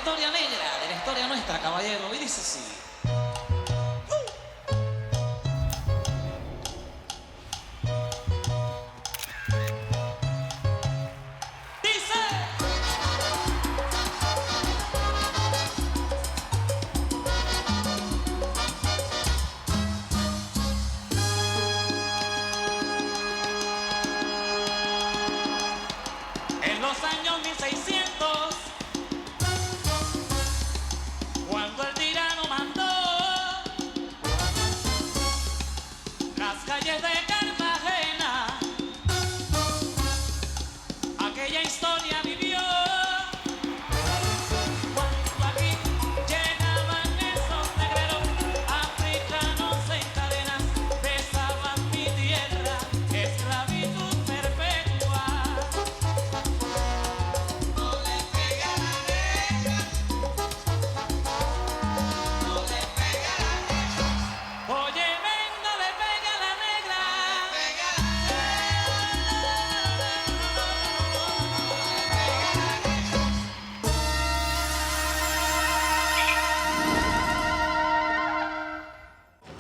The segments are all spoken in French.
historia negra, de la historia nuestra, caballero. Y dice así. En los años 1600, cuando el tirano mandó las calles de Cartagena, aquella historia vivió. Cuando aquí llegaban esos negreros africanos en cadenas, besaban mi tierra, esclavitud perpetua. Oye, venga, le pega la negra.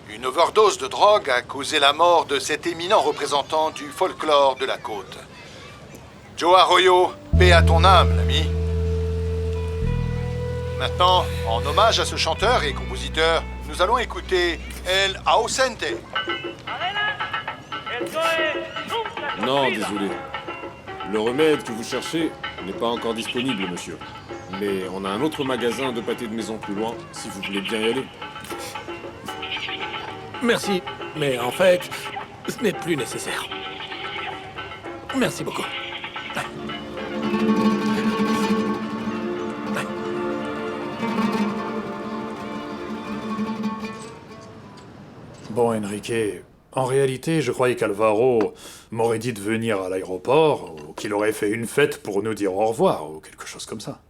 Une overdose de drogue a causé la mort de cet éminent représentant du folklore de la côte. Joe Arroyo, paix à ton âme, l'ami. Maintenant, en hommage à ce chanteur et compositeur, nous allons écouter El Ausente. Non, désolé. Le remède que vous cherchez n'est pas encore disponible, monsieur. Mais on a un autre magasin de pâté de maison plus loin, si vous voulez bien y aller. Merci, mais en fait, ce n'est plus nécessaire. Merci beaucoup. Bon, Enrique, en réalité, je croyais qu'Alvaro m'aurait dit de venir à l'aéroport, ou qu'il aurait fait une fête pour nous dire au revoir, ou quelque chose comme ça.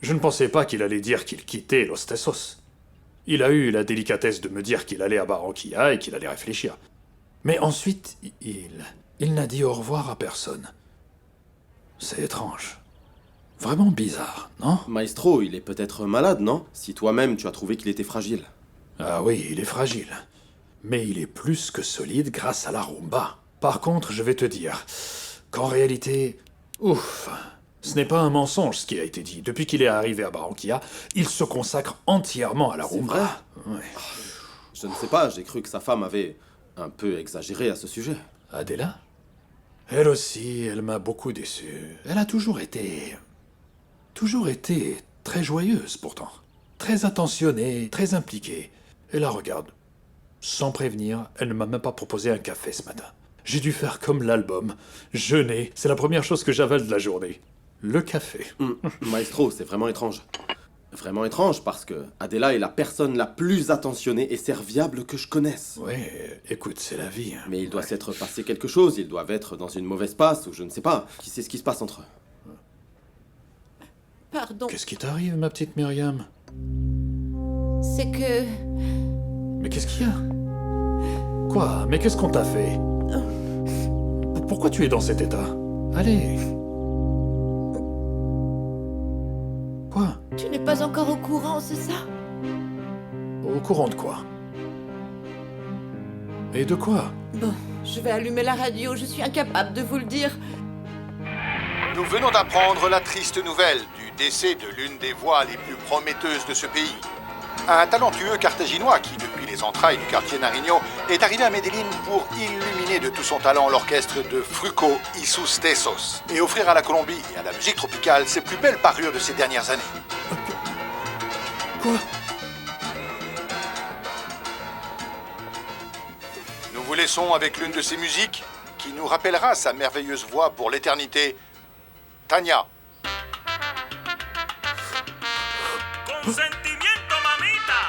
Je ne pensais pas qu'il allait dire qu'il quittait Los Tesos. Il a eu la délicatesse de me dire qu'il allait à Barranquilla et qu'il allait réfléchir. Mais ensuite, il n'a dit au revoir à personne. C'est étrange. Vraiment bizarre, non? Maestro, il est peut-être malade, non? Si toi-même tu as trouvé qu'il était fragile. Ah oui, il est fragile. Mais il est plus que solide grâce à la rumba. Par contre, je vais te dire qu'en réalité, ouf, ce n'est pas un mensonge ce qui a été dit. Depuis qu'il est arrivé à Barranquilla, il se consacre entièrement à la rumba. Vrai? Ouais. Je ne sais pas, j'ai cru que sa femme avait un peu exagéré à ce sujet. Adela? Elle aussi, elle m'a beaucoup déçu. Elle a toujours été très joyeuse pourtant. Très attentionnée, très impliquée. Et là, regarde. Sans prévenir, elle ne m'a même pas proposé un café ce matin. J'ai dû faire comme l'album. Jeûner, c'est la première chose que j'avale de la journée. Le café. Maestro, c'est vraiment étrange. Vraiment étrange parce que Adela est la personne la plus attentionnée et serviable que je connaisse. Ouais, écoute, c'est la vie. Hein. Mais il doit s'être passé quelque chose, ils doivent être dans une mauvaise passe ou je ne sais pas. Qui sait ce qui se passe entre eux? Pardon, Qu'est-ce qui t'arrive, ma petite Myriam? c'est que... Mais qu'est-ce qu'il y a? Quoi? Mais qu'est-ce qu'on t'a fait? Pourquoi tu es dans cet état? Allez. Quoi? Tu n'es pas encore au courant, c'est ça? Au courant de quoi? Et de quoi? Bon, je vais allumer la radio, je suis incapable de vous le dire. Nous venons d'apprendre la triste nouvelle du décès de l'une des voix les plus prometteuses de ce pays. Un talentueux carthaginois qui, depuis les entrailles du quartier Nariño, est arrivé à Medellín pour illuminer de tout son talent l'orchestre de Fruco y sus Tesos et offrir à la Colombie et à la musique tropicale ses plus belles parures de ces dernières années. Quoi? Nous vous laissons avec l'une de ses musiques qui nous rappellera sa merveilleuse voix pour l'éternité, Tania. Consentimiento, mamita.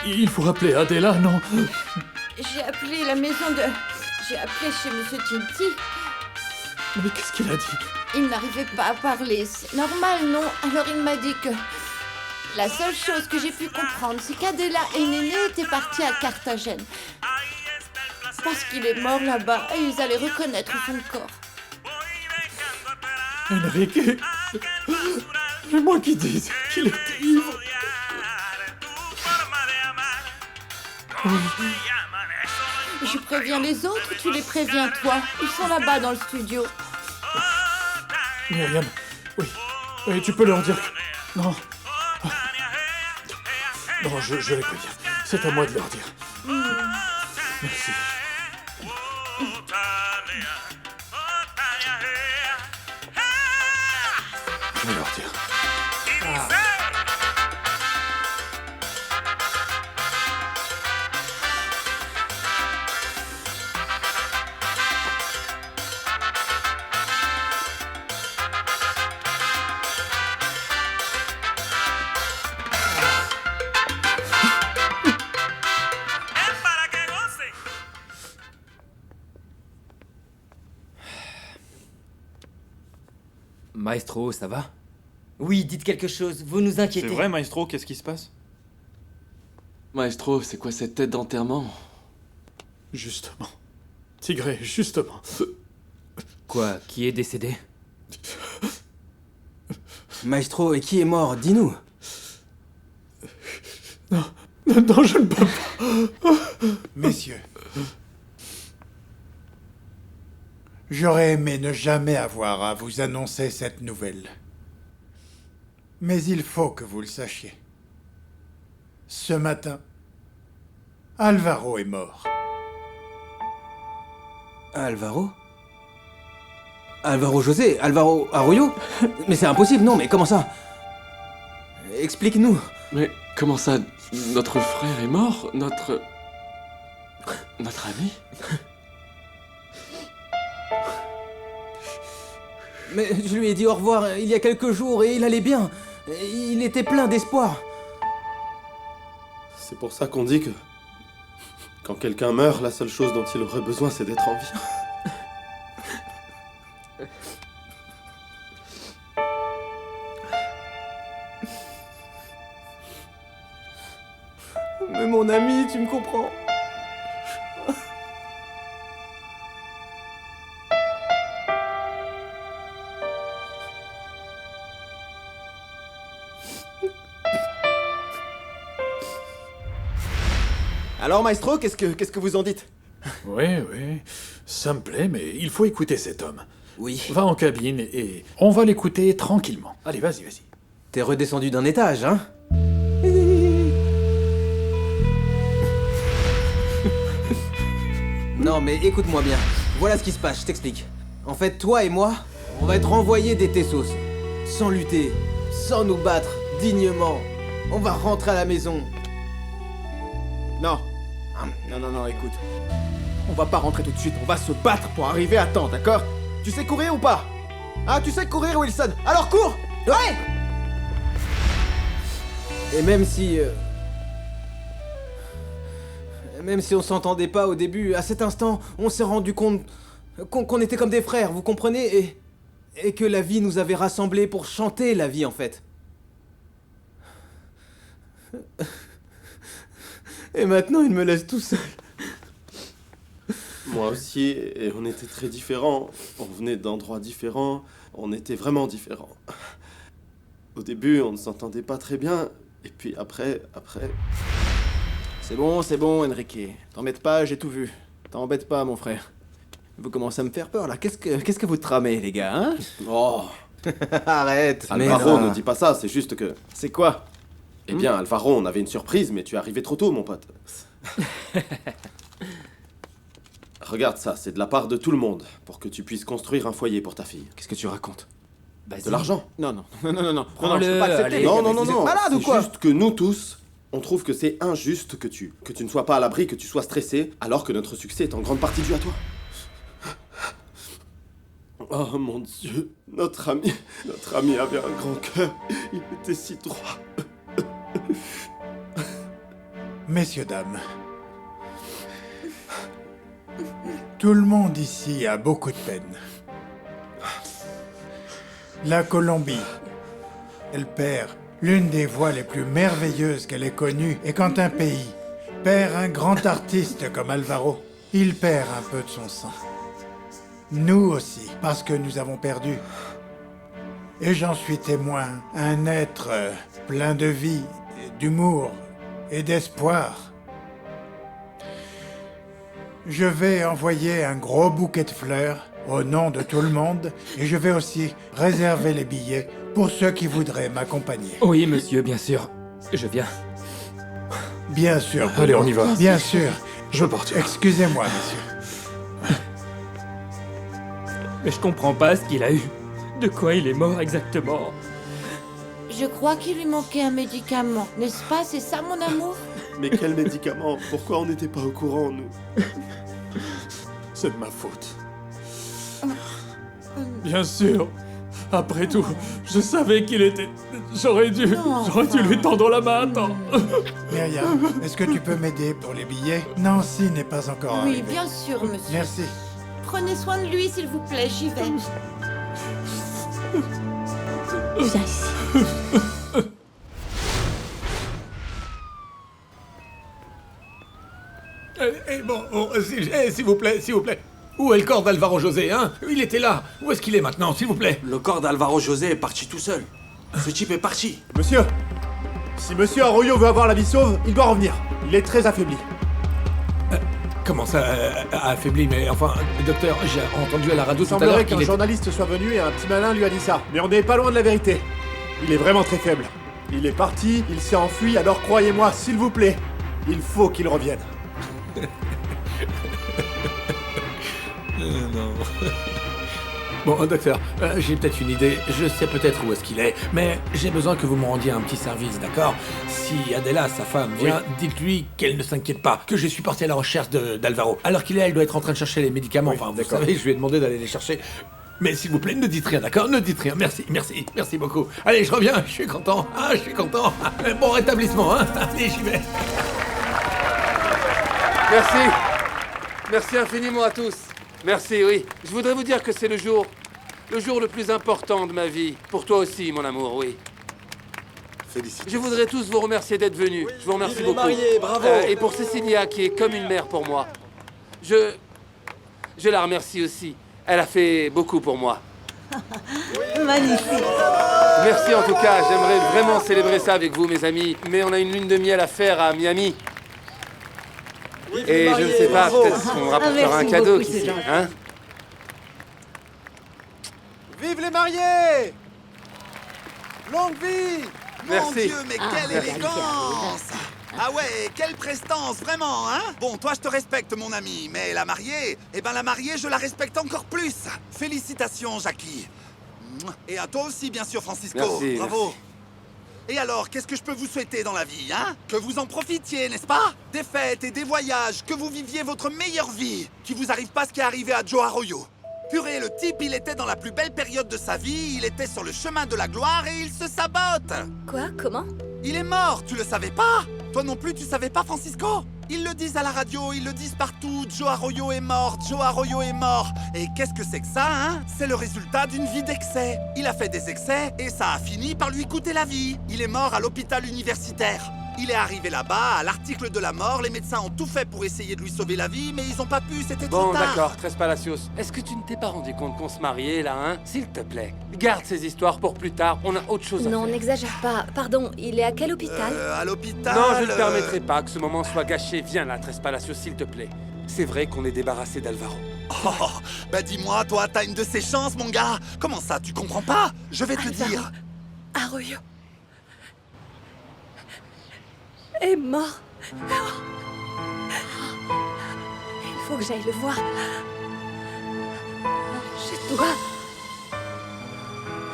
Il faut rappeler Adela, non? J'ai appelé la maison de... J'ai appelé chez Monsieur Tinti. Mais qu'est-ce qu'il a dit? Il n'arrivait pas à parler. C'est normal, non? Alors il m'a dit que... La seule chose que j'ai pu comprendre, c'est qu'Adela et Néné étaient partis à Carthagène. Parce qu'il est mort là-bas et ils allaient reconnaître son corps. Enrique, c'est moi qui dis qu'il était ivre. Je préviens les autres ou tu les préviens toi? Ils sont là-bas dans le studio. Myriam, oui. Oui, tu peux leur dire que... Non. Non, je les préviens. C'est à moi de leur dire. Merci. Je vais leur dire. Maestro, ça va? Oui, dites quelque chose, vous nous inquiétez. C'est vrai, Maestro, qu'est-ce qui se passe? Maestro, c'est quoi cette tête d'enterrement? Justement. Tigré, justement. Quoi, qui est décédé? Maestro, et qui est mort? Dis-nous. Non, je ne peux pas. Messieurs, j'aurais aimé ne jamais avoir à vous annoncer cette nouvelle. Mais il faut que vous le sachiez. Ce matin, Alvaro est mort. Alvaro? Alvaro José? Alvaro Arroyo? Mais c'est impossible, non, mais comment ça? Explique-nous. Mais comment ça? Notre frère est mort? Notre ami? Mais je lui ai dit au revoir il y a quelques jours et il allait bien. Il était plein d'espoir. C'est pour ça qu'on dit que... Quand quelqu'un meurt, la seule chose dont il aurait besoin, c'est d'être en vie. Mais mon ami, tu me comprends? Alors, Maestro, qu'est-ce que vous en dites? Oui, ça me plaît, mais il faut écouter cet homme. Oui. Va en cabine et on va l'écouter tranquillement. Allez, vas-y. T'es redescendu d'un étage, hein? Non, mais écoute-moi bien. Voilà ce qui se passe, je t'explique. En fait, toi et moi, on va être envoyés des Tessos. Sans lutter, sans nous battre, dignement. On va rentrer à la maison. Non, écoute. On va pas rentrer tout de suite, on va se battre pour arriver à temps, d'accord? Tu sais courir ou pas? Ah, tu sais courir, Wilson? Alors cours! Ouais! Et même si... Même si on s'entendait pas au début, à cet instant, on s'est rendu compte qu'on était comme des frères, vous comprenez? Et que la vie nous avait rassemblés pour chanter la vie, en fait. Et maintenant, il me laisse tout seul. Moi aussi, et on était très différents. On venait d'endroits différents, on était vraiment différents. Au début, on ne s'entendait pas très bien, et puis après... C'est bon, Enrique. T'embête pas, j'ai tout vu. T'embête pas, mon frère. Vous commencez à me faire peur, là. Qu'est-ce que vous tramez, les gars, hein? Oh! Arrête! Alvaro, ne dis pas ça, c'est juste que... C'est quoi? Eh bien, Alvaro, on avait une surprise, mais tu es arrivé trop tôt, mon pote. Regarde ça, c'est de la part de tout le monde, pour que tu puisses construire un foyer pour ta fille. Qu'est-ce que tu racontes? De l'argent. Non, je Prends-le, peux pas accepter. allez. Non, Vous êtes malade ou c'est quoi? juste que nous tous, on trouve que c'est injuste que tu ne sois pas à l'abri, que tu sois stressé, alors que notre succès est en grande partie dû à toi. Oh mon Dieu, notre ami avait un grand cœur, il était si droit. Messieurs, dames, tout le monde ici a beaucoup de peine. La Colombie, elle perd l'une des voix les plus merveilleuses qu'elle ait connues. Et quand un pays perd un grand artiste comme Alvaro, il perd un peu de son sang. Nous aussi, parce que nous avons perdu et j'en suis témoin. Un être plein de vie, d'humour et d'espoir. Je vais envoyer un gros bouquet de fleurs au nom de tout le monde et je vais aussi réserver les billets pour ceux qui voudraient m'accompagner. Oui, monsieur, bien sûr. Je viens. Bien sûr. Allez, on y va. Bien sûr. Je veux partir. Excusez-moi, monsieur. Mais je comprends pas ce qu'il a eu. De quoi il est mort exactement? Je crois qu'il lui manquait un médicament, n'est-ce pas? C'est ça, mon amour? Mais quel médicament? Pourquoi on n'était pas au courant, nous? C'est de ma faute. Bien sûr. Après tout, je savais qu'il était... J'aurais dû lui tendre la main, attends. Myriam, est-ce que tu peux m'aider pour les billets? Nancy n'est pas encore Oui, arrivée. bien sûr, monsieur. Merci. Prenez soin de lui, s'il vous plaît, j'y vais. Viens ici. S'il vous plaît, s'il vous plaît. Où est le corps d'Alvaro José, hein? Il était là. Où est-ce qu'il est maintenant, s'il vous plaît? Le corps d'Alvaro José est parti tout seul. Ce type est parti. Monsieur, si Monsieur Arroyo veut avoir la vie sauve, il doit revenir. Il est très affaibli. Comment ça, affaibli? Mais enfin, docteur, j'ai entendu à la radio Il tout à l'heure semblerait qu'il qu'un était... journaliste soit venu et un petit malin lui a dit ça. Mais on n'est pas loin de la vérité. Il est vraiment très faible. Il est parti, il s'est enfui, alors croyez-moi, s'il vous plaît, il faut qu'il revienne. Non. Bon, docteur, j'ai peut-être une idée. Je sais peut-être où est-ce qu'il est, mais j'ai besoin que vous me rendiez un petit service, d'accord? Si Adela, sa femme, vient, dites-lui qu'elle ne s'inquiète pas, que je suis parti à la recherche d'Alvaro. Alors qu'il est, elle doit être en train de chercher les médicaments. Enfin, vous savez, je lui ai demandé d'aller les chercher. Mais s'il vous plaît, ne dites rien, d'accord? Ne dites rien. Merci, merci, merci beaucoup. Allez, je reviens, je suis content. Ah, je suis content. Bon rétablissement, hein? Allez, j'y vais. Merci. Merci infiniment à tous. Merci, oui. Je voudrais vous dire que c'est le jour le plus important de ma vie. Pour toi aussi, mon amour, oui. Félicitations. Je voudrais tous vous remercier d'être venus. Je vous remercie Vive les beaucoup. mariés, bravo. Et pour Cécilia, qui est comme une mère pour moi. Je la remercie aussi. Elle a fait beaucoup pour moi. Magnifique. Merci en tout cas. J'aimerais vraiment célébrer ça avec vous, mes amis. Mais on a une lune de miel à faire à Miami. Et je ne sais pas, peut-être qu'on rapportera un cadeau, qui sait, hein? Vive les mariés! Longue vie! Merci. Mon Dieu, mais quelle élégance! Ah ouais, quelle prestance, vraiment, hein? Bon, toi, je te respecte, mon ami, mais la mariée, la mariée, je la respecte encore plus! Félicitations, Jackie! Et à toi aussi, bien sûr, Francisco! Merci, bravo! merci. Et alors, qu'est-ce que je peux vous souhaiter dans la vie, hein? Que vous en profitiez, n'est-ce pas? Des fêtes et des voyages, que vous viviez votre meilleure vie, qu'il vous arrive pas ce qui est arrivé à Joe Arroyo. Purée, le type, il était dans la plus belle période de sa vie, il était sur le chemin de la gloire et il se sabote! Quoi? Comment? Il est mort, tu le savais pas? Toi non plus, tu savais pas, Francisco? Ils le disent à la radio, ils le disent partout, Joe Arroyo est mort, Joe Arroyo est mort. Et qu'est-ce que c'est que ça, hein? C'est le résultat d'une vie d'excès. Il a fait des excès et ça a fini par lui coûter la vie. Il est mort à l'hôpital universitaire. Il est arrivé là-bas, à l'article de la mort, les médecins ont tout fait pour essayer de lui sauver la vie, mais ils ont pas pu, c'était trop Bon, tard. d'accord, Tres Palacios. Est-ce que tu ne t'es pas rendu compte qu'on se mariait, là, hein? S'il te plaît, garde ces histoires pour plus tard, on a autre chose à Non, faire. n'exagère pas. Pardon, il est à quel hôpital? À l'hôpital... Non, je ne permettrai pas que ce moment soit gâché. Viens là, Tres Palacios, s'il te plaît. C'est vrai qu'on est débarrassé d'Alvaro. Oh, bah dis-moi, toi, t'as une de ces chances, mon gars. Comment ça, tu comprends pas? Je vais te dire. Arroyo est mort. Il faut que j'aille le voir.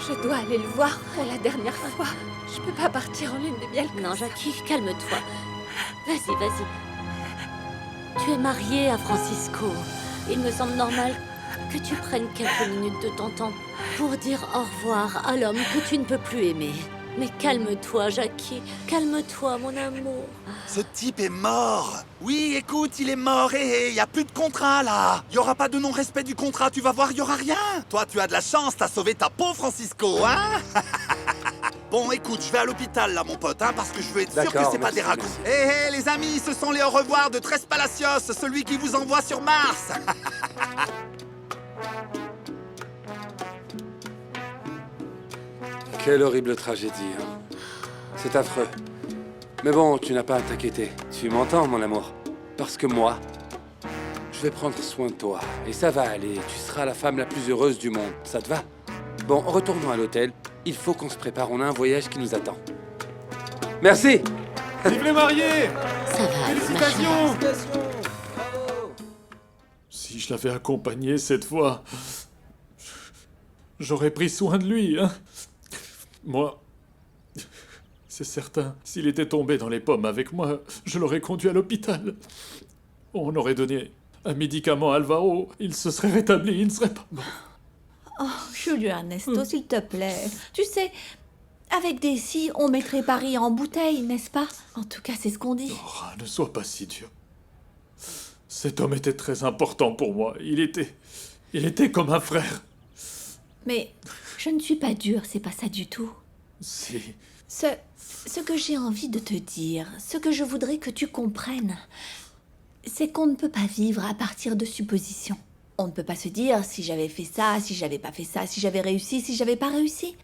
Je dois aller le voir pour la dernière fois. Je peux pas partir en lune de miel. Non, Jackie, calme-toi. Vas-y, vas-y. Tu es mariée à Francisco. Il me semble normal que tu prennes quelques minutes de ton temps pour dire au revoir à l'homme que tu ne peux plus aimer. Mais calme-toi, Jackie. Calme-toi, mon amour. Ce type est mort. Oui, écoute, il est mort et y a plus de contrat, là. Y aura pas de non-respect du contrat, tu vas voir, y aura rien. Toi, tu as de la chance, t'as sauvé ta peau, Francisco, hein? Bon, écoute, je vais à l'hôpital, là, mon pote, hein, parce que je veux être sûr que D'accord, c'est pas merci, des ragots. Hé, les amis, ce sont les au revoir de Tres Palacios, celui qui vous envoie sur Mars. Quelle horrible tragédie, hein. C'est affreux. Mais bon, tu n'as pas à t'inquiéter. Tu m'entends, mon amour? Parce que moi, je vais prendre soin de toi. Et ça va aller. Tu seras la femme la plus heureuse du monde. Ça te va? Bon, retournons à l'hôtel. Il faut qu'on se prépare. On a un voyage qui nous attend. Merci! Vive les mariés! Ça va. Félicitations! Si je l'avais accompagné cette fois, j'aurais pris soin de lui, hein. Moi, c'est certain, s'il était tombé dans les pommes avec moi, je l'aurais conduit à l'hôpital. On aurait donné un médicament à Alvaro, il se serait rétabli, il ne serait pas mort. Oh, Julio Ernesto, s'il te plaît. Tu sais, avec des si, on mettrait Paris en bouteille, n'est-ce pas? En tout cas, c'est ce qu'on dit. Nora, ne sois pas si dur. Cet homme était très important pour moi. Il était comme un frère. Mais je ne suis pas dure, c'est pas ça du tout. Si. Ce que j'ai envie de te dire, ce que je voudrais que tu comprennes, c'est qu'on ne peut pas vivre à partir de suppositions. On ne peut pas se dire si j'avais fait ça, si j'avais pas fait ça, si j'avais réussi, si j'avais pas réussi.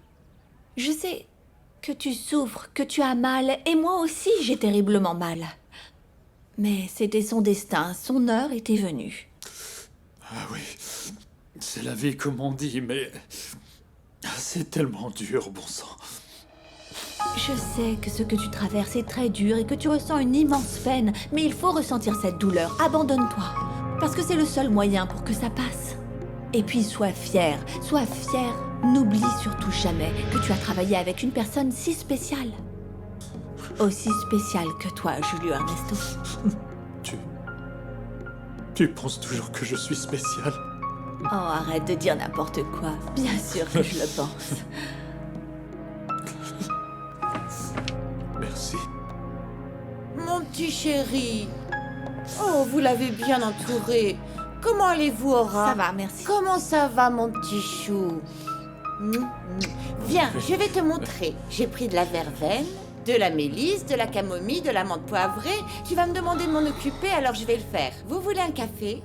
Je sais que tu souffres, que tu as mal, et moi aussi j'ai terriblement mal. Mais c'était son destin, son heure était venue. Ah oui, c'est la vie comme on dit, mais c'est tellement dur, bon sang. Je sais que ce que tu traverses est très dur et que tu ressens une immense peine, mais il faut ressentir cette douleur. Abandonne-toi, parce que c'est le seul moyen pour que ça passe. Et puis sois fier, n'oublie surtout jamais que tu as travaillé avec une personne si spéciale. Aussi spéciale que toi, Julio Ernesto. Tu penses toujours que je suis spécial? Oh, arrête de dire n'importe quoi. Bien sûr que je le pense. Merci. Mon petit chéri. Oh, vous l'avez bien entouré. Comment allez-vous, Aura? Ça va, merci. Comment ça va, mon petit chou? Viens, je vais te montrer. J'ai pris de la verveine, de la mélisse, de la camomille, de la menthe poivrée. Tu vas me demander de m'en occuper, alors je vais le faire. Vous voulez un café?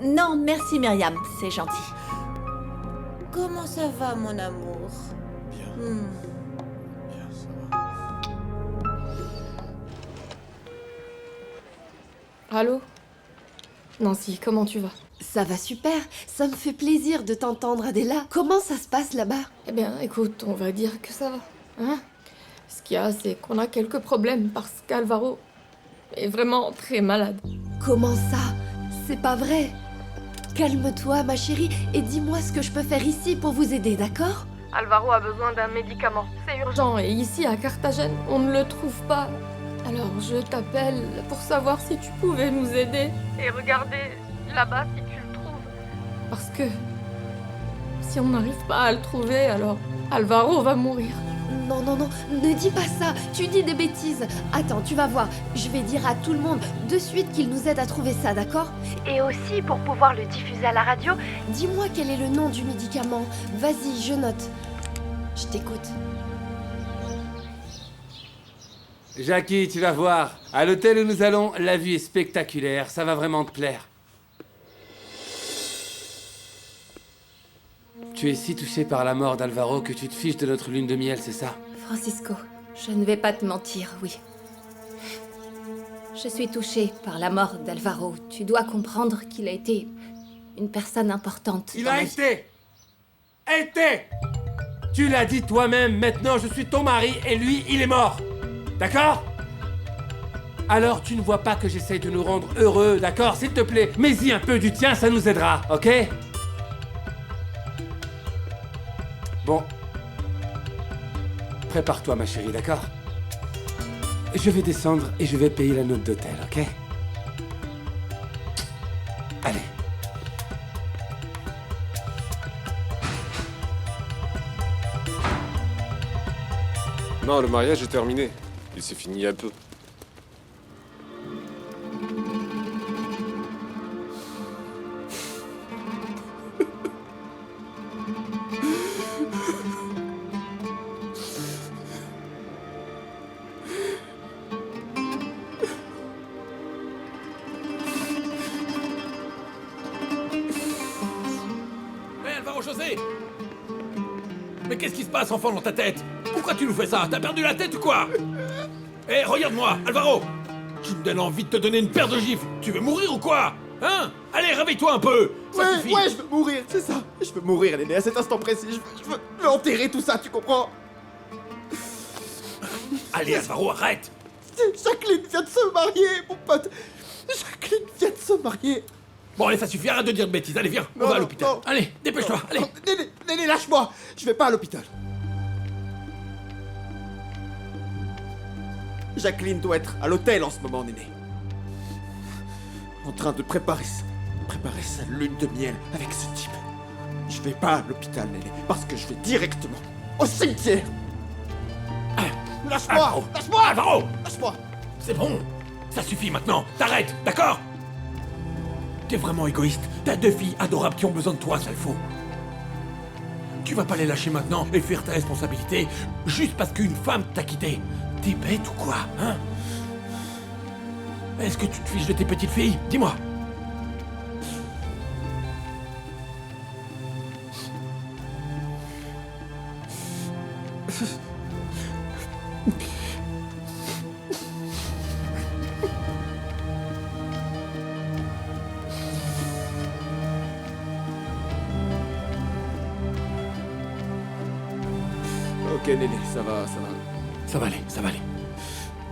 Non, merci Myriam, c'est gentil. Comment ça va, mon amour? Bien. Allô? Nancy, comment tu vas? Ça va super, ça me fait plaisir de t'entendre, Adela. Comment ça se passe là-bas? Eh bien, écoute, on va dire que ça va, hein? Ce qu'il y a, c'est qu'on a quelques problèmes parce qu'Alvaro est vraiment très malade. Comment ça? C'est pas vrai. Calme-toi, ma chérie, et dis-moi ce que je peux faire ici pour vous aider, d'accord? Alvaro a besoin d'un médicament, c'est urgent, et ici à Carthagène, on ne le trouve pas. Alors je t'appelle pour savoir si tu pouvais nous aider. Et regarder là-bas si tu le trouves. Parce que si on n'arrive pas à le trouver, alors Alvaro va mourir. Non, ne dis pas ça, tu dis des bêtises. Attends, tu vas voir, je vais dire à tout le monde de suite qu'il nous aide à trouver ça, d'accord? Et aussi, pour pouvoir le diffuser à la radio, dis-moi quel est le nom du médicament. Vas-y, je note. Je t'écoute. Jackie, tu vas voir. À l'hôtel où nous allons, la vue est spectaculaire. Ça va vraiment te plaire. Tu es si touché par la mort d'Alvaro que tu te fiches de notre lune de miel, c'est ça? Francisco, je ne vais pas te mentir, oui. Je suis touchée par la mort d'Alvaro. Tu dois comprendre qu'il a été une personne importante. Il a été! Tu l'as dit toi-même, maintenant je suis ton mari et lui, il est mort. D'accord? Alors tu ne vois pas que j'essaye de nous rendre heureux, d'accord? S'il te plaît, mets-y un peu du tien, ça nous aidera, ok? Bon. Prépare-toi, ma chérie, d'accord? Je vais descendre et je vais payer la note d'hôtel, ok? Allez. Non, le mariage est terminé. Il s'est fini il y a peu. Hé, Alvaro José! Mais qu'est-ce qui se passe, enfant, dans ta tête? Pourquoi tu nous fais ça? T'as perdu la tête ou quoi? Hé, regarde-moi, Alvaro! Tu me donnes envie de te donner une paire de gifles. Tu veux mourir ou quoi? Hein? Allez, réveille-toi un peu! Ça suffit. Ouais, je veux mourir, c'est ça. Je veux mourir, Néné, à cet instant précis. Je veux enterrer tout ça, tu comprends? Allez, Alvaro, arrête! Jacqueline vient de se marier, mon pote. Jacqueline vient de se marier. Bon, allez, ça suffit, arrête de dire de bêtises. Allez, viens, on va à l'hôpital. non. Allez, dépêche-toi, allez! Non, Néné, lâche-moi. Je vais pas à l'hôpital. Jacqueline doit être à l'hôtel en ce moment, Néné. En train de préparer sa lune de miel avec ce type. Je vais pas à l'hôpital, Néné, parce que je vais directement au cimetière. Lâche-moi! Alvaro. Lâche-moi! Alvaro! Lâche-moi! C'est bon! Ça suffit maintenant! T'arrêtes, d'accord? T'es vraiment égoïste. T'as 2 filles adorables qui ont besoin de toi, sale fou. Tu vas pas les lâcher maintenant et fuir tes responsabilités juste parce qu'une femme t'a quitté. T'es bête ou quoi, hein? Est-ce que tu te fiches de tes petites filles? Dis-moi. Ok, Néné, ça va. Ça va aller, ça va aller.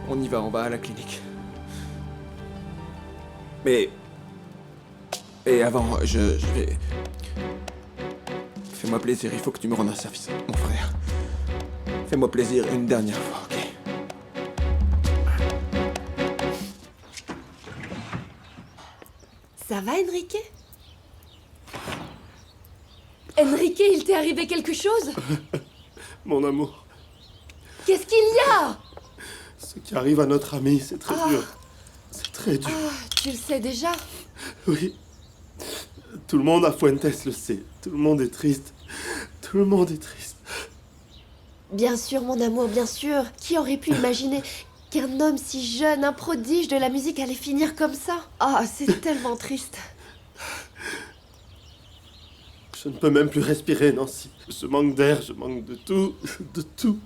On y va, on va à la clinique. Mais... Et avant, je vais... Fais-moi plaisir, il faut que tu me rendes un service, mon frère. Fais-moi plaisir une dernière fois, ok? Ça va, Enrique? Enrique, il t'est arrivé quelque chose? Mon amour, Qu'est-ce qu'il y a? ce qui arrive à notre ami, c'est très dur. C'est très dur. Ah, tu le sais déjà? Oui. Tout le monde à Fuentes le sait. Tout le monde est triste. Tout le monde est triste. Bien sûr, mon amour, bien sûr. Qui aurait pu imaginer qu'un homme si jeune, un prodige de la musique allait finir comme ça? Ah, c'est tellement triste. Je ne peux même plus respirer, Nancy. Je manque d'air, je manque de tout. De tout.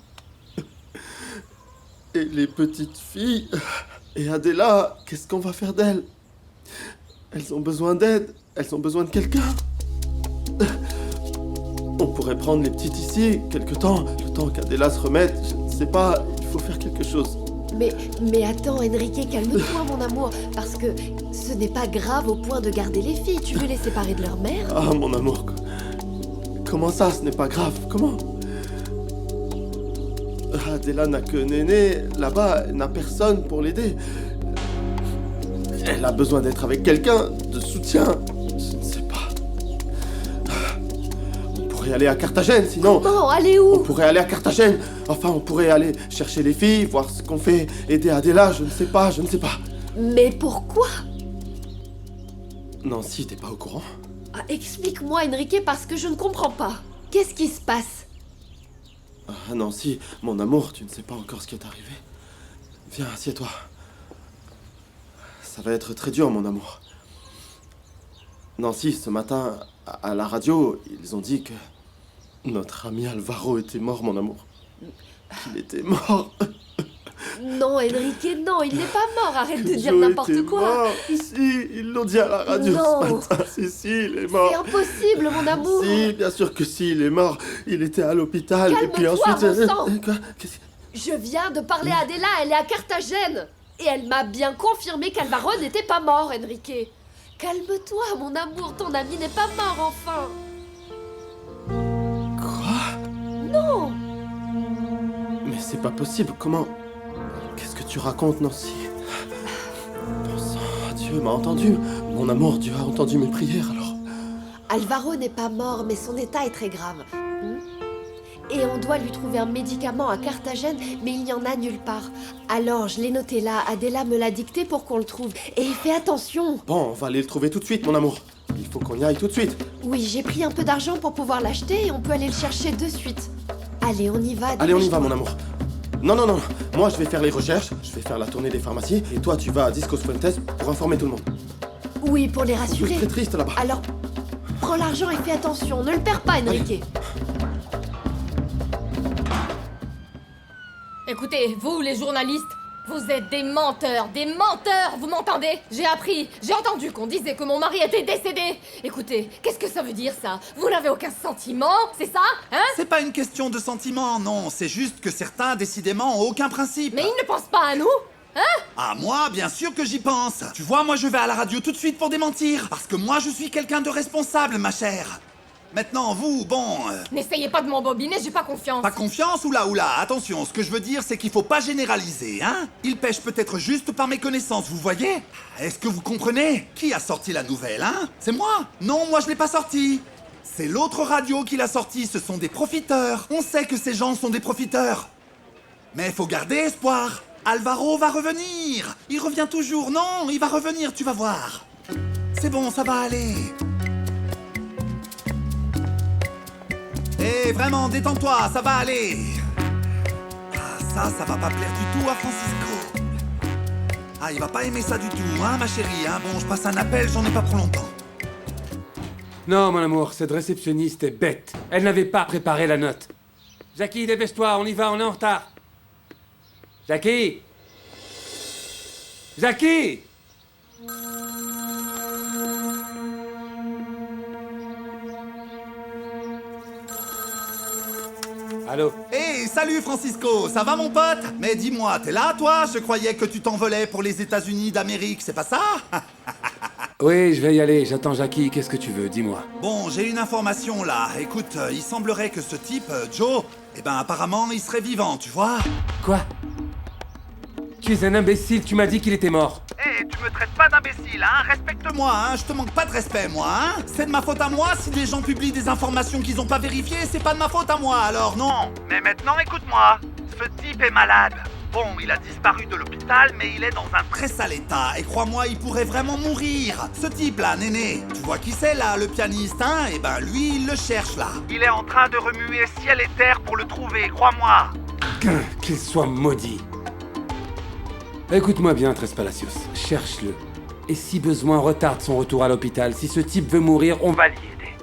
Et les petites filles... Et Adela, qu'est-ce qu'on va faire d'elles? Elles ont besoin d'aide. Elles ont besoin de quelqu'un. On pourrait prendre les petites ici, quelque temps. Le temps qu'Adela se remette, je ne sais pas. Il faut faire quelque chose. Mais attends, Enrique, calme-toi, mon amour. Parce que ce n'est pas grave au point de garder les filles. Tu veux les séparer de leur mère? Ah, mon amour. Comment ça, ce n'est pas grave? Comment? Adela n'a que Néné. Là-bas, elle n'a personne pour l'aider. Elle a besoin d'être avec quelqu'un, de soutien. Je ne sais pas. On pourrait aller à Carthagène, sinon. Non, aller où? On pourrait aller à Carthagène. Enfin, on pourrait aller chercher les filles, voir ce qu'on fait, aider Adela. Je ne sais pas, je ne sais pas. Mais pourquoi? Nancy, t'es pas au courant? Ah, explique-moi, Enrique, parce que je ne comprends pas. Qu'est-ce qui se passe? Ah, Nancy, mon amour, tu ne sais pas encore ce qui est arrivé. Viens, assieds-toi. Ça va être très dur, mon amour. Nancy, ce matin, à la radio, ils ont dit que notre ami Alvaro était mort, mon amour. Qu'il était mort. Non, Enrique, non, il n'est pas mort. Arrête de dire Joe n'importe était quoi. Mort. Si, ils l'ont dit à la radio Non. ce matin. Si, il est mort. C'est impossible, mon amour. Si, bien sûr que si, il est mort. Il était à l'hôpital. Et puis Calme-toi, ensuite... bon sang. Quoi? Je viens de parler à Adela, elle est à Carthagène. Et elle m'a bien confirmé qu'Alvaro n'était pas mort, Enrique. Calme-toi, mon amour, ton ami n'est pas mort, enfin. Quoi? Non. Mais c'est pas possible, comment... Qu'est-ce que tu racontes, Nancy? Bon sang, Dieu m'a entendu. Mon amour, Dieu a entendu mes prières, alors. Alvaro n'est pas mort, mais son état est très grave. Et on doit lui trouver un médicament à Carthagène, mais il n'y en a nulle part. Alors, je l'ai noté là, Adela me l'a dicté pour qu'on le trouve. Et fais attention. Bon, on va aller le trouver tout de suite, mon amour. Il faut qu'on y aille tout de suite. Oui, j'ai pris un peu d'argent pour pouvoir l'acheter et on peut aller le chercher de suite. Allez, on y va. Allez, on y va, mon amour. Non. Moi, je vais faire les recherches, je vais faire la tournée des pharmacies, et toi, tu vas à Discos Fuentes pour informer tout le monde. Oui, pour les rassurer. C'est très triste là-bas. Alors, prends l'argent et fais attention. Ne le perds pas, Enrique. Écoutez, vous les journalistes, vous êtes des menteurs, vous m'entendez? J'ai entendu qu'on disait que mon mari était décédé. Écoutez, qu'est-ce que ça veut dire ça? Vous n'avez aucun sentiment, c'est ça? Hein? C'est pas une question de sentiment, non, c'est juste que certains, décidément, ont aucun principe. Mais ils ne pensent pas à nous? Hein? Ah, moi, bien sûr que j'y pense. Tu vois, moi je vais à la radio tout de suite pour démentir. Parce que moi je suis quelqu'un de responsable, ma chère. Maintenant, vous, bon... N'essayez pas de m'embobiner, j'ai pas confiance. Pas confiance? Oula, attention, ce que je veux dire, c'est qu'il faut pas généraliser, hein? Il pêche peut-être juste par méconnaissance, vous voyez? Est-ce que vous comprenez? Qui a sorti la nouvelle, hein? C'est moi? Non, moi je l'ai pas sortie. C'est l'autre radio qui l'a sortie, ce sont des profiteurs. On sait que ces gens sont des profiteurs. Mais faut garder espoir. Alvaro va revenir. Il revient toujours, non, il va revenir, tu vas voir. C'est bon, ça va aller. Hé, vraiment, détends-toi, ça va aller. Ah, ça va pas plaire du tout à Francisco. Ah, il va pas aimer ça du tout, hein, ma chérie, hein. Bon, je passe un appel, j'en ai pas pour longtemps. Non, mon amour, cette réceptionniste est bête. Elle n'avait pas préparé la note. Jackie, dépêche-toi, on y va, on est en retard. Jackie! Jackie! Allô? Hé, salut Francisco, ça va mon pote? Mais dis-moi, t'es là toi? Je croyais que tu t'envolais pour les États-Unis d'Amérique, c'est pas ça? Oui, je vais y aller, j'attends Jackie, qu'est-ce que tu veux, dis-moi. Bon, j'ai une information là. Écoute, il semblerait que ce type, Joe, apparemment, il serait vivant, tu vois? Quoi? Tu es un imbécile, tu m'as dit qu'il était mort. Hé, tu me traites pas d'imbécile, hein? Respecte-moi, hein? Je te manque pas de respect, moi, hein? C'est de ma faute à moi si des gens publient des informations qu'ils ont pas vérifiées, c'est pas de ma faute à moi, alors non. Mais maintenant, écoute-moi. Ce type est malade. Bon, il a disparu de l'hôpital, mais il est dans un très sale état. Et crois-moi, il pourrait vraiment mourir. Ce type-là, Néné, tu vois qui c'est, là, le pianiste, hein? Lui, il le cherche, là. Il est en train de remuer ciel et terre pour le trouver, crois-moi. Qu'il soit maudit. Écoute-moi bien, Tres Palacios. Cherche-le. Et si besoin, retarde son retour à l'hôpital. Si ce type veut mourir, on va l'y aider.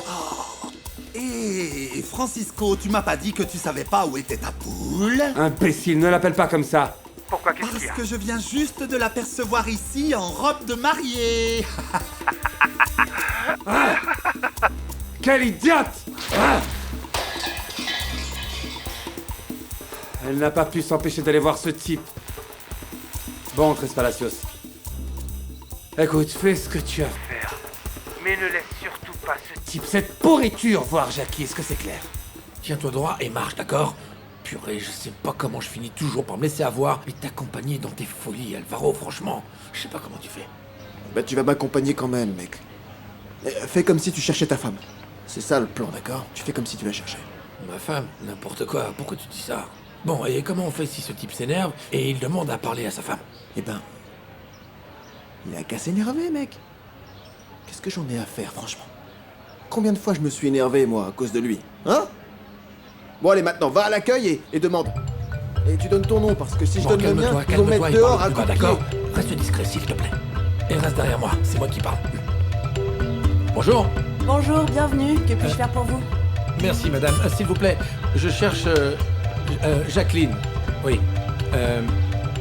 Oh. Hé, Francisco, tu m'as pas dit que tu savais pas où était ta poule? Imbécile, ne l'appelle pas comme ça. Pourquoi, qu'est-ce qu'il y a? Parce que je viens juste de l'apercevoir ici en robe de mariée. Quelle idiote! Elle n'a pas pu s'empêcher d'aller voir ce type. Bon, Tres Palacios. Écoute, fais ce que tu as à faire. Mais ne laisse surtout pas ce type, cette pourriture, voir Jackie, est-ce que c'est clair? Tiens-toi droit et marche, d'accord? Purée, je sais pas comment je finis toujours par me laisser avoir et t'accompagner dans tes folies, Alvaro, franchement. Je sais pas comment tu fais. Bah tu vas m'accompagner quand même, mec. Fais comme si tu cherchais ta femme. C'est ça le plan, d'accord? Tu fais comme si tu la cherchais. Ma femme? N'importe quoi, pourquoi tu dis ça? Bon, et comment on fait si ce type s'énerve et il demande à parler à sa femme? Eh ben... il a qu'à s'énerver, mec. Qu'est-ce que j'en ai à faire, franchement? Combien de fois je me suis énervé, moi, à cause de lui? Hein? Bon, allez, maintenant, va à l'accueil et demande. Et tu donnes ton nom, parce que si je donne le mien, ils vont mettre dehors à coup de pied. D'accord? Reste discret, s'il te plaît. Et reste derrière moi, c'est moi qui parle. Bonjour. Bonjour, bienvenue. Que puis-je faire pour vous? Merci, madame. S'il vous plaît, je cherche... Jacqueline. Oui.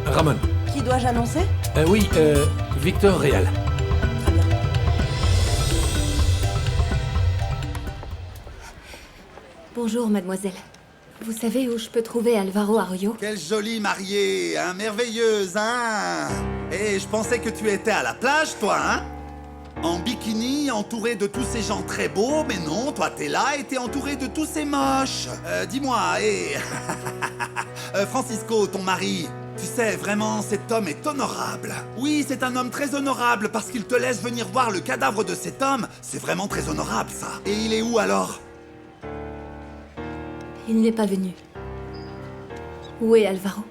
Ramon. Qui dois-je annoncer? Oui, Victor Real. Très bien. Bonjour, mademoiselle. Vous savez où je peux trouver Alvaro Arroyo? Quelle jolie mariée, hein, merveilleuse, hein. Et je pensais que tu étais à la plage, toi, hein. En bikini, entouré de tous ces gens très beaux, mais non, toi t'es là et t'es entouré de tous ces moches. Dis-moi, Francisco, ton mari, tu sais, vraiment, cet homme est honorable. Oui, c'est un homme très honorable parce qu'il te laisse venir voir le cadavre de cet homme. C'est vraiment très honorable, ça. Et il est où alors? Il n'est pas venu. Où est Alvaro?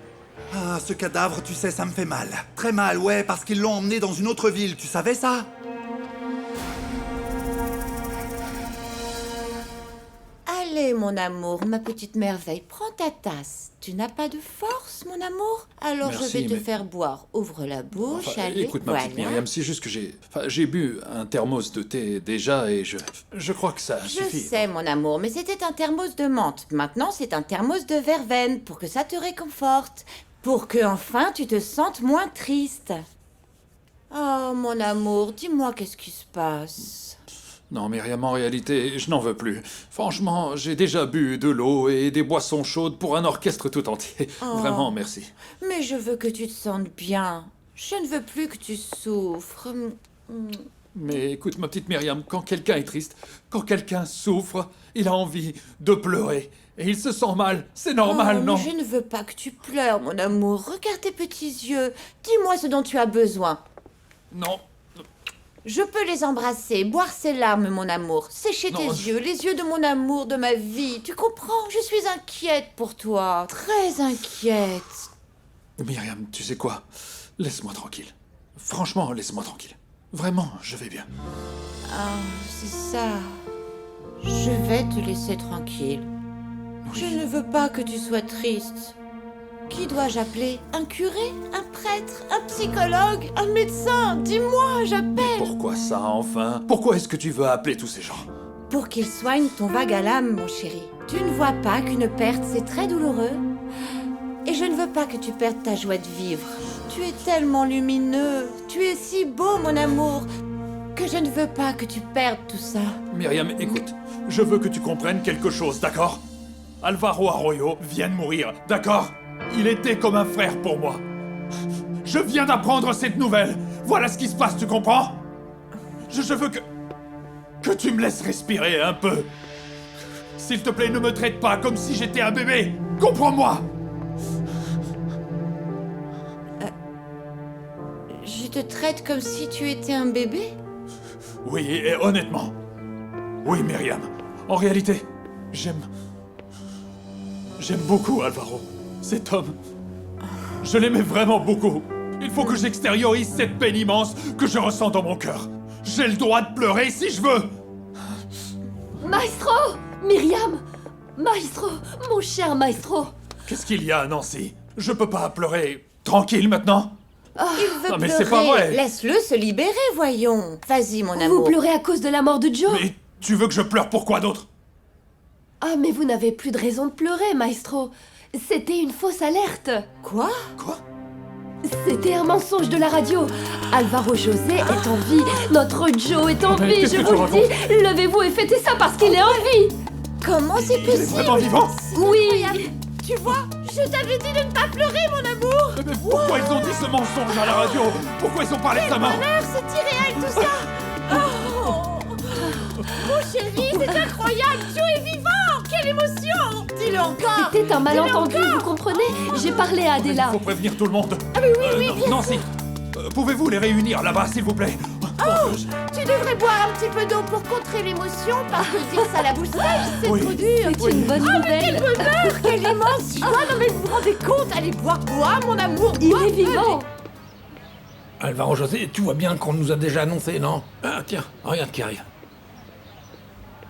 Ah, ce cadavre, tu sais, ça me fait mal. Très mal, ouais, parce qu'ils l'ont emmené dans une autre ville, tu savais ça? Allez, mon amour, ma petite merveille, prends ta tasse. Tu n'as pas de force, mon amour? Alors Merci, je vais te mais- faire boire. Ouvre la bouche, Enfin, allez, écoute, ma petite voilà. Myriam, c'est juste que j'ai bu un thermos de thé déjà et je crois que ça Je suffit. sais, mon amour, mais c'était un thermos de menthe. Maintenant, c'est un thermos de verveine pour que ça te réconforte. Pour que, enfin, tu te sentes moins triste. Oh, mon amour, dis-moi qu'est-ce qui se passe. Non, Myriam, en réalité, je n'en veux plus. Franchement, j'ai déjà bu de l'eau et des boissons chaudes pour un orchestre tout entier. Oh. Vraiment, merci. Mais je veux que tu te sentes bien. Je ne veux plus que tu souffres. Mais écoute, ma petite Myriam, quand quelqu'un est triste, quand quelqu'un souffre, il a envie de pleurer. Et il se sent mal. C'est normal, Oh, non? mais je ne veux pas que tu pleures, mon amour. Regarde tes petits yeux. Dis-moi ce dont tu as besoin. Non. Je peux les embrasser, boire ces larmes, mon amour. Sécher Non, tes yeux, les yeux de mon amour, de ma vie. Tu comprends? Je suis inquiète pour toi. Très inquiète. Myriam, tu sais quoi? Laisse-moi tranquille. Franchement, laisse-moi tranquille. Vraiment, je vais bien. Ah, c'est ça. Je vais te laisser tranquille. Je ne veux pas que tu sois triste. Qui dois-je appeler? Un curé? Un prêtre? Un psychologue? Un médecin? Dis-moi, j'appelle. Pourquoi ça, enfin? Pourquoi est-ce que tu veux appeler tous ces gens? Pour qu'ils soignent ton vague à l'âme, mon chéri. Tu ne vois pas qu'une perte, c'est très douloureux? Et je ne veux pas que tu perdes ta joie de vivre. Tu es tellement lumineux, tu es si beau, mon amour, que je ne veux pas que tu perdes tout ça. Myriam, écoute, je veux que tu comprennes quelque chose, d'accord? Alvaro Arroyo vient de mourir, d'accord? Il était comme un frère pour moi. Je viens d'apprendre cette nouvelle. Voilà ce qui se passe, tu comprends? Je veux que tu me laisses respirer un peu. S'il te plaît, ne me traite pas comme si j'étais un bébé. Comprends-moi. Je te traite comme si tu étais un bébé? Oui, et honnêtement. Oui, Myriam. En réalité, j'aime beaucoup Alvaro. Cet homme. Je l'aimais vraiment beaucoup. Il faut que j'extériorise cette peine immense que je ressens dans mon cœur. J'ai le droit de pleurer si je veux. Maestro! Myriam! Maestro! Mon cher maestro! Qu'est-ce qu'il y a, Nancy? Je peux pas pleurer tranquille maintenant? Il veut Non, mais pleurer. c'est pas vrai. Laisse-le se libérer, voyons. Vas-y, mon Vous amour. pleurez à cause de la mort de Joe? Mais tu veux que je pleure pour quoi d'autre? Ah, mais vous n'avez plus de raison de pleurer, maestro. C'était une fausse alerte. Quoi? C'était un mensonge de la radio. Alvaro José est en vie. Notre Joe est en Mais vie, qu'est-ce je que tu vous le dis. Levez-vous et fêtez ça parce qu'il est en vie. Comment c'est Il est possible? vraiment vivant? Oui. Tu vois, je t'avais dit de ne pas pleurer, mon amour. Mais pourquoi ils ont dit ce mensonge à la radio? Pourquoi ils ont parlé de sa mort? Bonheur, c'est irréel tout ça. Oh, mon chéri, c'est incroyable. Joe est vivant. Quelle émotion. Dis-le encore. C'était un malentendu, Dis-le encore. vous comprenez? J'ai parlé à Adela. Il faut prévenir tout le monde. Ah oui, bien Nancy, pouvez-vous les réunir là-bas, s'il vous plaît? Oh, tu devrais boire un petit peu d'eau pour contrer l'émotion, parce que dire ça à la bouche sèche, c'est Oui. trop dur. C'est une bonne Mais nouvelle. quel bonheur, quelle immense joie. Non mais vous vous rendez compte? Allez, bois, mon amour, Il bois. est vivant. Alvaro José, tu vois bien qu'on nous a déjà annoncé, non? Ah, tiens, regarde qui arrive.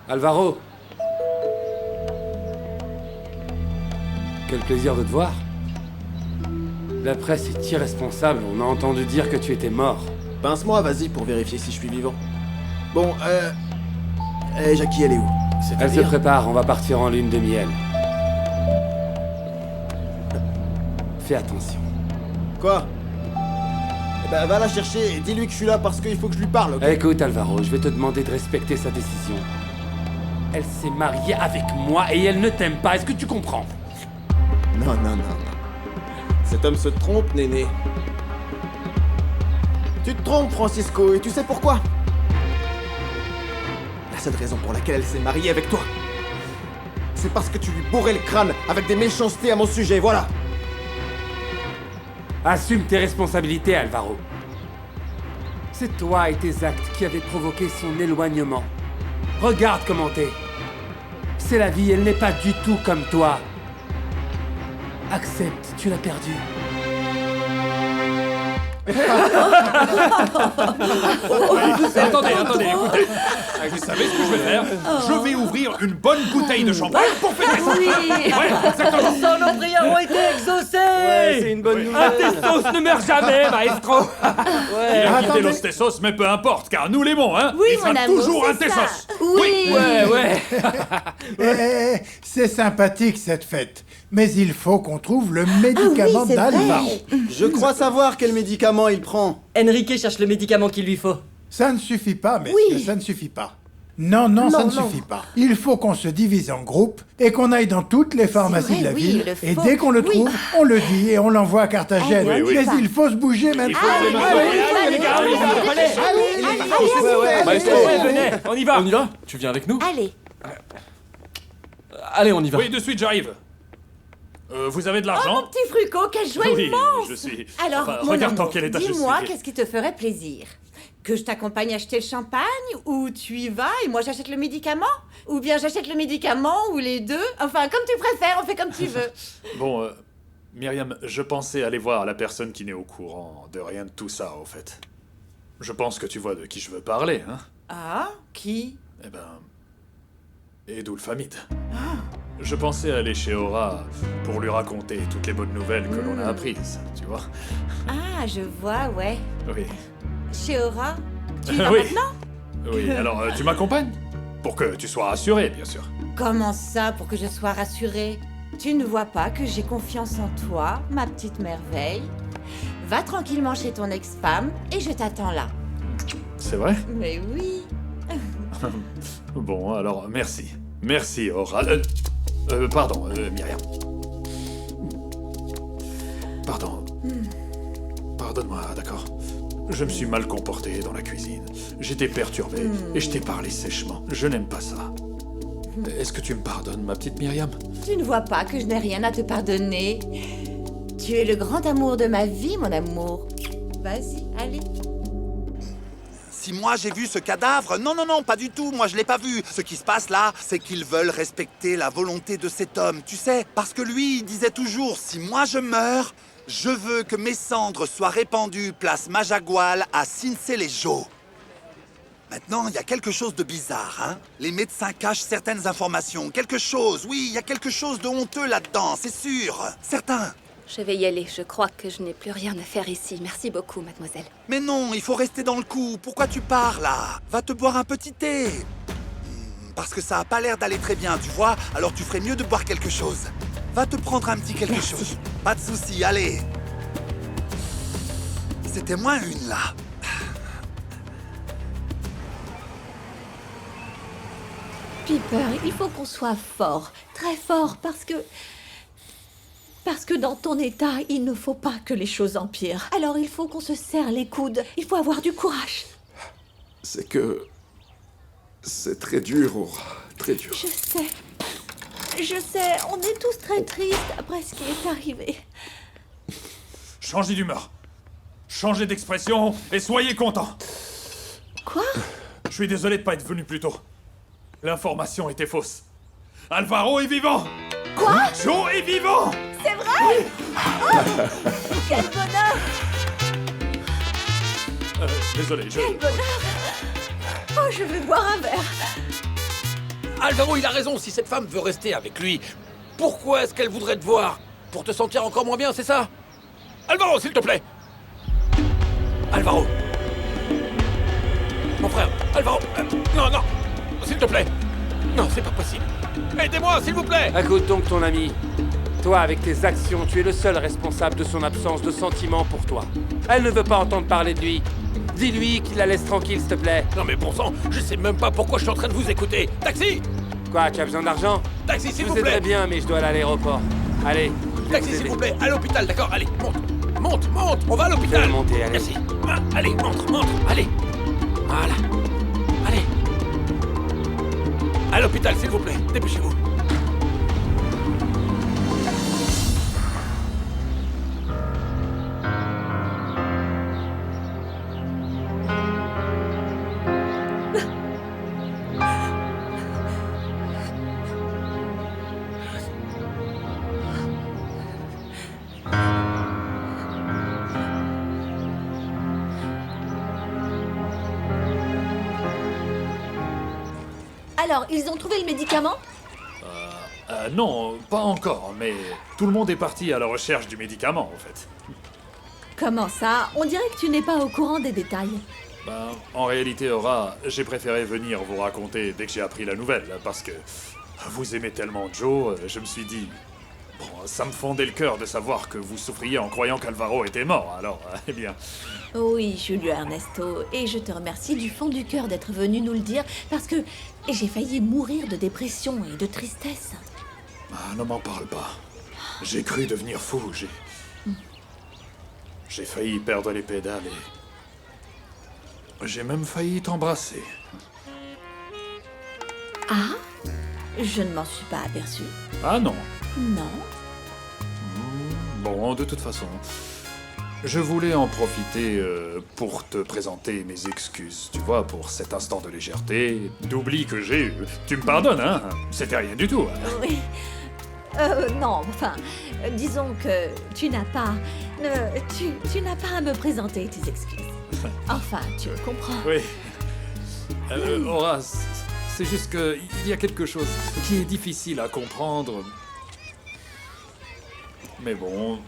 Alvaro. Quel plaisir de te voir. La presse est irresponsable, on a entendu dire que tu étais mort. Pince-moi, vas-y, pour vérifier si je suis vivant. Bon, Jackie, elle est où? Elle se prépare, on va partir en lune de miel. Fais attention. Quoi? Eh ben, va la chercher et dis-lui que je suis là parce qu'il faut que je lui parle, ok? Écoute, Alvaro, je vais te demander de respecter sa décision. Elle s'est mariée avec moi et elle ne t'aime pas, est-ce que tu comprends? Non. Cet homme se trompe, Néné. Tu te trompes, Francisco, et tu sais pourquoi? La seule raison pour laquelle elle s'est mariée avec toi, c'est parce que tu lui bourrais le crâne avec des méchancetés à mon sujet, voilà. Assume tes responsabilités, Alvaro. C'est toi et tes actes qui avaient provoqué son éloignement. Regarde comment t'es. C'est la vie, elle n'est pas du tout comme toi. Accepte, tu l'as perdu. Attendez, écoutez. Vous savez ce que je vais faire? Je vais ouvrir une bonne bouteille de champagne pour fêter ça. Oui. Ouais, exactement. Sans nos prières ont été exaucées. Ouais, c'est une bonne nouvelle. Tessos ne meurt jamais, maestro. Il a quitté Los Tessos, mais peu importe, car nous l'aimons, hein. Oui, Il sera mon amour, toujours un c'est ça. Tessos. Oui. C'est sympathique cette fête, mais il faut qu'on trouve le médicament c'est vrai. d'Alvaro. Je crois savoir quel médicament il prend. Enrique cherche le médicament qu'il lui faut. Ça ne suffit pas, messieurs, ça ne suffit pas. Non, ça ne suffit pas. Il faut qu'on se divise en groupes et qu'on aille dans toutes les pharmacies de la ville. Et dès qu'on le trouve, on le dit et on l'envoie à Carthagène. Allez, Mais il faut se bouger maintenant. Venez, on y va. On y va? Tu viens avec nous? Allez. Allez, on y va. Oui, de suite, j'arrive. Vous avez de Oh, l'argent? mon petit Fruco, quelle joie Oui, immense! je suis... Alors, Enfin, mon regarde amour, dans quel état je suis. dis-moi, qu'est-ce qui te ferait plaisir? Que je t'accompagne acheter le champagne, ou tu y vas et moi j'achète le médicament? Ou bien j'achète le médicament, ou les deux? Enfin, comme tu préfères, on fait comme tu veux. Bon, Myriam, je pensais aller voir la personne qui n'est au courant de rien de tout ça, au fait. Je pense que tu vois de qui je veux parler, hein? Ah, qui? Eh ben... Edulf Hamid. Je pensais aller chez Aura pour lui raconter toutes les bonnes nouvelles que l'on a apprises, tu vois? Ah, je vois, ouais. Oui. Chez Aura? Tu y vas Oui. maintenant? Oui, alors tu m'accompagnes? Pour que tu sois rassuré, bien sûr. Comment ça, pour que je sois rassurée? Tu ne vois pas que j'ai confiance en toi, ma petite merveille? Va tranquillement chez ton ex-femme et je t'attends là. C'est vrai? Mais oui. Bon, alors, merci. Merci, Aura. Pardon, Myriam. Pardon. Pardonne-moi, d'accord? Je me suis mal comporté dans la cuisine. J'étais perturbé et je t'ai parlé sèchement. Je n'aime pas ça. Est-ce que tu me pardonnes, ma petite Myriam? Tu ne vois pas que je n'ai rien à te pardonner. Tu es le grand amour de ma vie, mon amour. Vas-y, allez. Si moi j'ai vu ce cadavre, non, pas du tout, moi je l'ai pas vu. Ce qui se passe là, c'est qu'ils veulent respecter la volonté de cet homme, tu sais. Parce que lui, il disait toujours, si moi je meurs, je veux que mes cendres soient répandues place Majagual à Sincelejo. Maintenant, il y a quelque chose de bizarre, hein. Les médecins cachent certaines informations. Quelque chose, oui, il y a quelque chose de honteux là-dedans, c'est sûr. Certain. Je vais y aller. Je crois que je n'ai plus rien à faire ici. Merci beaucoup, mademoiselle. Mais non, il faut rester dans le coup. Pourquoi tu pars, là? Va te boire un petit thé. Parce que ça a pas l'air d'aller très bien, tu vois. Alors tu ferais mieux de boire quelque chose. Va te prendre un petit quelque chose. Pas de souci, allez. C'était moins une, là. Piper, il faut qu'on soit fort, très fort, parce que dans ton état, il ne faut pas que les choses empirent. Alors il faut qu'on se serre les coudes, il faut avoir du courage. C'est que... c'est très dur, Aura. Très dur. Je sais, on est tous très tristes après ce qui est arrivé. Changez d'humeur. Changez d'expression et soyez contents. Quoi? Je suis désolé de pas être venu plus tôt. L'information était fausse. Alvaro est vivant! Quoi? Joe est vivant! C'est vrai? Oh, quel bonheur! Désolé, Quel bonheur! Oh, je vais boire un verre. Alvaro, il a raison, si cette femme veut rester avec lui, pourquoi est-ce qu'elle voudrait te voir? Pour te sentir encore moins bien, c'est ça? Alvaro, s'il te plaît! Alvaro! Mon frère, Alvaro! Non, s'il te plaît! Non, c'est pas possible! Aidez-moi, s'il vous plaît! Écoute donc ton ami. Toi, avec tes actions, tu es le seul responsable de son absence de sentiments pour toi. Elle ne veut pas entendre parler de lui. Dis-lui qu'il la laisse tranquille, s'il te plaît. Non mais bon sang, je sais même pas pourquoi je suis en train de vous écouter! Taxi! Quoi, tu as besoin d'argent? Taxi, s'il vous Je vous aiderai plaît! bien, mais je dois aller à l'aéroport. Allez. Taxi, s'il vous plaît! À l'hôpital, d'accord? Allez, monte! On va à l'hôpital! Je vais monter, allez. Merci! Allez, monte! Allez! Voilà! Allez! À l'hôpital, s'il vous plaît! Dépêchez-vous! Alors, ils ont trouvé le médicament? Non, pas encore, mais tout le monde est parti à la recherche du médicament, en fait. Comment ça? On dirait que tu n'es pas au courant des détails. En réalité, Aura, j'ai préféré venir vous raconter dès que j'ai appris la nouvelle, parce que vous aimez tellement Joe, je me suis dit... Bon, ça me fondait le cœur de savoir que vous souffriez en croyant qu'Alvaro était mort, alors, eh bien... Oui, Julio Ernesto, et je te remercie du fond du cœur d'être venu nous le dire, parce que j'ai failli mourir de dépression et de tristesse. Ne m'en parle pas. J'ai cru devenir fou, j'ai failli perdre les pédales et... J'ai même failli t'embrasser. Ah? Je ne m'en suis pas aperçu. Ah non? Non. Bon, de toute façon, je voulais en profiter pour te présenter mes excuses, tu vois, pour cet instant de légèreté, d'oubli que j'ai eu. Tu me pardonnes, hein? C'était rien du tout. Hein? Oui. Non, enfin, disons que tu n'as pas... tu n'as pas à me présenter tes excuses. Enfin, tu le comprends. Oui. Horace, c'est juste que il y a quelque chose qui est difficile à comprendre. Mais bon...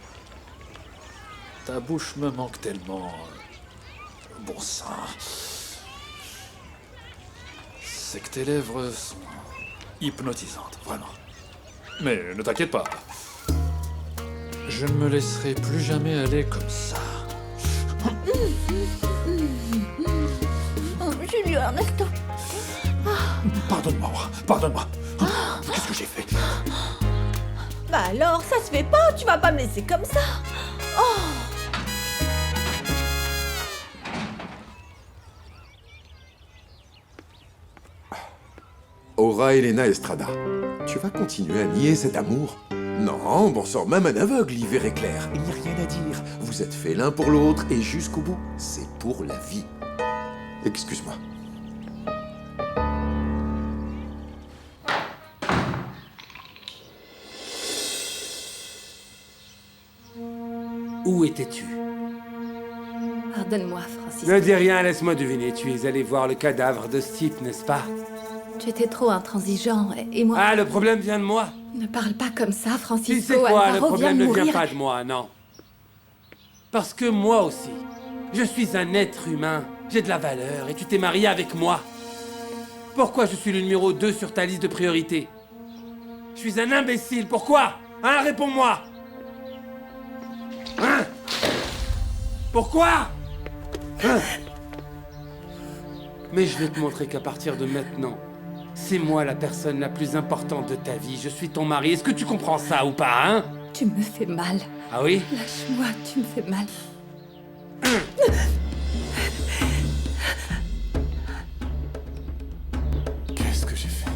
Ta bouche me manque tellement... Bon sang... C'est que tes lèvres sont hypnotisantes, vraiment. Mais ne t'inquiète pas. Je ne me laisserai plus jamais aller comme ça. Julio Ernesto. Pardonne-moi, pardonne-moi. Qu'est-ce que j'ai fait? Bah alors, ça se fait pas, tu vas pas me laisser comme ça. Oh. Aura Elena Estrada, tu vas continuer à nier cet amour? Non, bon sang, même un aveugle y verrait clair. Il n'y a rien à dire. Vous êtes faits l'un pour l'autre et jusqu'au bout. C'est pour la vie. Excuse-moi. Où étais-tu? Pardonne-moi, Francisco. Ne dis rien, laisse-moi deviner. Tu es allé voir le cadavre de ce type, n'est-ce pas? Tu étais trop intransigeant et moi... Ah, le problème vient de moi? Ne parle pas comme ça, Francisco. Tu sais quoi, le Alvaro problème ne vient mourir. pas de moi, non. Parce que moi aussi, je suis un être humain. J'ai de la valeur et tu t'es marié avec moi. Pourquoi je suis le numéro 2 sur ta liste de priorités? Je suis un imbécile, pourquoi? Hein, réponds-moi. Hein? Pourquoi? Hein? Mais je vais te montrer qu'à partir de maintenant, c'est moi la personne la plus importante de ta vie. Je suis ton mari. Est-ce que tu comprends ça ou pas, hein? Tu me fais mal. Ah oui? Lâche-moi, tu me fais mal. Qu'est-ce que j'ai fait?